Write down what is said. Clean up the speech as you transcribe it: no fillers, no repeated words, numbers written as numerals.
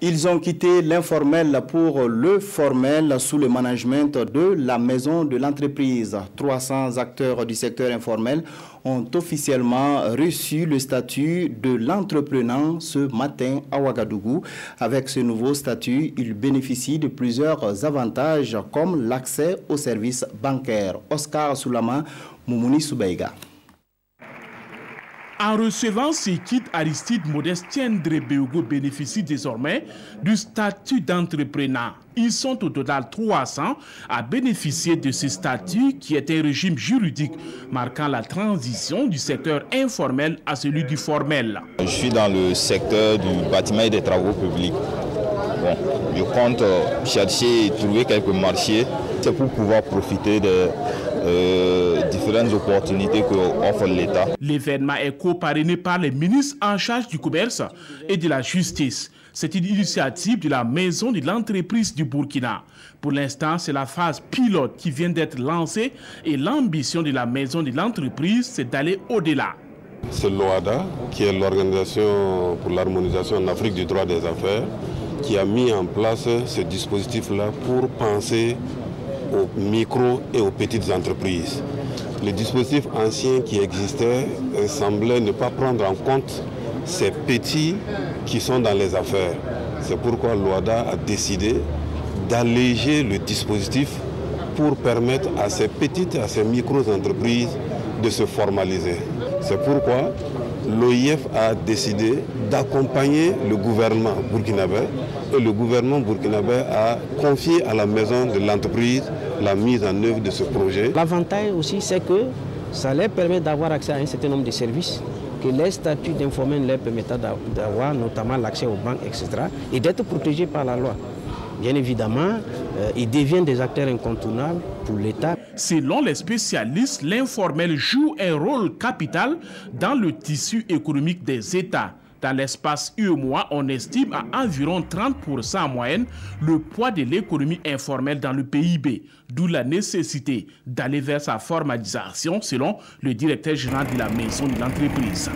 Ils ont quitté l'informel pour le formel sous le management de la maison de l'entreprise. 300 acteurs du secteur informel ont officiellement reçu le statut de l'entrepreneur ce matin à Ouagadougou. Avec ce nouveau statut, ils bénéficient de plusieurs avantages comme l'accès aux services bancaires. Oscar Soulama, Moumouni Soubaïga. En recevant ces kits, Aristide Modeste Tiendre Béogo bénéficie désormais du statut d'entrepreneur. Ils sont au total 300 à bénéficier de ce statut qui est un régime juridique marquant la transition du secteur informel à celui du formel. Je suis dans le secteur du bâtiment et des travaux publics. Bon, je compte chercher et trouver quelques marchés. C'est pour pouvoir profiter de différentes opportunités qu'offre l'État. L'événement est co-parrainé par les ministres en charge du commerce et de la justice. C'est une initiative de la maison de l'entreprise du Burkina. Pour l'instant, c'est la phase pilote qui vient d'être lancée et l'ambition de la maison de l'entreprise, c'est d'aller au-delà. C'est l'OADA, qui est l'Organisation pour l'harmonisation en Afrique du droit des affaires, qui a mis en place ce dispositif-là pour penser aux micro et aux petites entreprises. Le dispositif ancien qui existait semblait ne pas prendre en compte ces petits qui sont dans les affaires. C'est pourquoi l'OADA a décidé d'alléger le dispositif pour permettre à ces petites, à ces micro-entreprises de se formaliser. C'est pourquoi l'OIF a décidé d'accompagner le gouvernement burkinabé et le gouvernement burkinabé a confié à la maison de l'entreprise la mise en œuvre de ce projet. L'avantage aussi, c'est que ça leur permet d'avoir accès à un certain nombre de services que les statuts d'informel leur permettent d'avoir, notamment l'accès aux banques, etc., et d'être protégés par la loi. Bien évidemment, ils deviennent des acteurs incontournables pour l'État. Selon les spécialistes, l'informel joue un rôle capital dans le tissu économique des États. Dans l'espace UEMOA, on estime à environ 30% en moyenne le poids de l'économie informelle dans le PIB, d'où la nécessité d'aller vers sa formalisation selon le directeur général de la maison de l'entreprise.